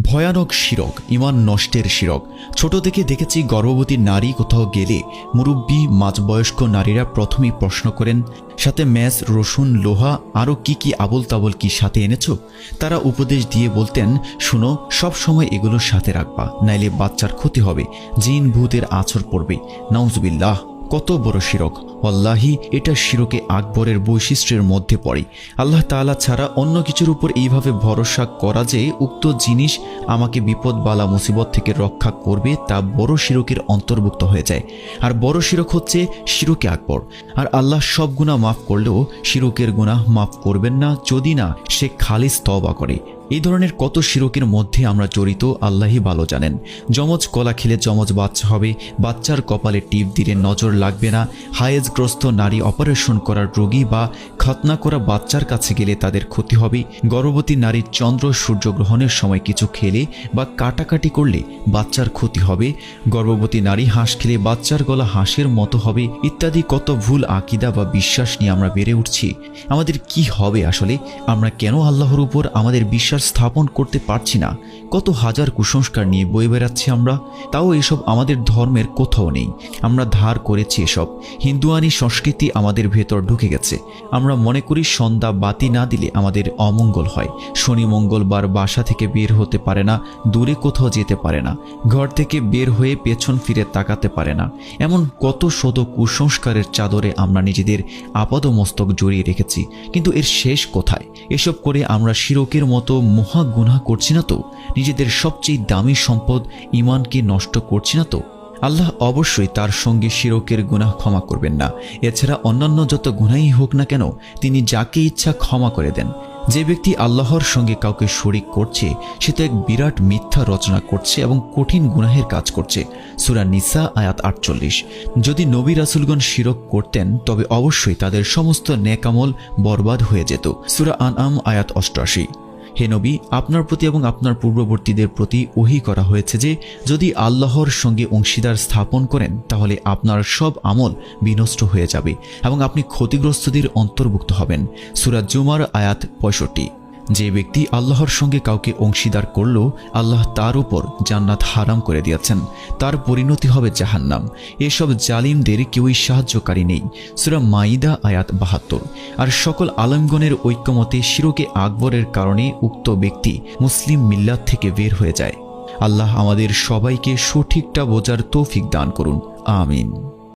ভয়ানক শিরক, ইমান নষ্টের শিরক। ছোট থেকে দেখেছি গর্ভবতী নারী কোথাও গেলে মুরব্বী মাঝবয়স্ক নারীরা প্রথমেই প্রশ্ন করেন, সাথে ম্যাচ, রসুন, লোহা আরও কি আবল তাবল কি সাথে এনেছো? তারা উপদেশ দিয়ে বলতেন, শুনো, সব সময় এগুলো সাথে রাখবা, নাইলে বাচ্চার ক্ষতি হবে, জিন ভূতের আছর পড়বে। নাউজুবিল্লাহ, কত বড় শিরক! ওয়াল্লাহি, এটা শিরকে আকবরের বৈশিষ্ট্যের মধ্যে পড়ে। আল্লাহ তাআলা ছাড়া অন্য কিছুর উপর এইভাবে ভরসা করা যে উক্ত জিনিস আমাকে বিপদ বালা মুসিবত থেকে রক্ষা করবে, তা বড় শিরকের অন্তর্ভুক্ত হয়ে যায়। আর বড় শিরক হচ্ছে শিরকে আকবর। আর আল্লাহ সব গুনাহ মাফ করলেও শিরকের গুনাহ মাফ করবেন না যদি না সে খালিস তওবা করে। এই ধরনের কত শিরকের মধ্যে আমরা জড়িত আল্লাহই ভালো জানেন। যমজ কলা খেলে যমজ বাচ্চা হবে, বাচ্চার কপালে টিপ দিলে নজর লাগবে না, হায়েজগ্রস্ত নারী অপারেশন করার রোগী বা খতনা করা বাচ্চার কাছে গেলে তাদের ক্ষতি হবে, গর্ভবতী নারীর চন্দ্র সূর্যগ্রহণের সময় কিছু খেলে বা কাটাকাটি করলে বাচ্চার ক্ষতি হবে, গর্ভবতী নারী হাঁস খেলে বাচ্চার গলা হাঁসের মতো হবে, ইত্যাদি কত ভুল আকিদা বা বিশ্বাস নিয়ে আমরা বেড়ে উঠছি। আমাদের কি হবে আসলে? আমরা কেন আল্লাহর উপর আমাদের বিশ্বাস স্থাপন করতে পারছি না? কত হাজার কুসংস্কার নিয়ে বয়ে বেড়াচ্ছি আমরা, তাও এসব আমাদের ধর্মের কোথাও নেই। আমরা ধার করেছি এসব। হিন্দুয়ানি সংস্কৃতি আমাদের ভেতর ঢুকে গেছে। আমরা মনে করি সন্ধ্যা বাতি না দিলে আমাদের অমঙ্গল হয়। শনি মঙ্গলবার বাসা থেকে বের হতে পারে না, দূরে কোথাও যেতে পারে না, ঘর থেকে বের হয়ে পেছন ফিরে তাকাতে পারে না। এমন কত শত কুসংস্কারের চাদরে আমরা নিজেদের আপাদমস্তক জড়িয়ে রেখেছি। কিন্তু এর শেষ কোথায়? এসব করে আমরা শিরকের মতো মহা গুনাহ করছি না তো? নিজেদের সবচেয়ে দামি সম্পদ ঈমানকে নষ্ট করছি না তো? আল্লাহ অবশ্যই তার সঙ্গে শিরকের গুনাহ ক্ষমা করবেন না। এছাড়া অন্যান্য যত গুনাহই হোক না কেন, তিনি যাকে ইচ্ছা ক্ষমা করে দেন। যে ব্যক্তি আল্লাহর সঙ্গে কাউকে শরিক করছে, সে তো এক বিরাট মিথ্যা রচনা করছে এবং কঠিন গুনাহের কাজ করছে। সূরা নিসা আয়াত 48। যদি নবী রাসূলগণ শিরক করতেন তবে অবশ্যই তাদের সমস্ত নেক আমল বরবাদ হয়ে যেত। সূরা আনআম আয়াত 88। হে নবী, আপনার প্রতি এবং আপনার পূর্ববর্তীদের প্রতি ওহী করা হয়েছে যে যদি আল্লাহর সঙ্গে অংশীদার স্থাপন করেন তাহলে আপনার সব আমল বিনষ্ট হয়ে যাবে এবং আপনি ক্ষতিগ্রস্তদের অন্তর্ভুক্ত হবেন। সূরা জুমার আয়াত 65। যে ব্যক্তি আল্লাহর সঙ্গে কাউকে অংশীদার করল, আল্লাহ তার উপর জান্নাত হারাম করে দিয়েছেন, তার পরিণতি হবে জাহান্নাম। এসব জালিমদের কেউই সাহায্যকারী নেই। সূরা মাইদা আয়াত 72। আর সকল আলেমগণের ঐক্যমতে শিরকে আকবরের কারণে উক্ত ব্যক্তি মুসলিম মিল্লাত থেকে বের হয়ে যায়। আল্লাহ আমাদের সবাইকে সঠিকটা বোঝার তৌফিক দান করুন। আমিন।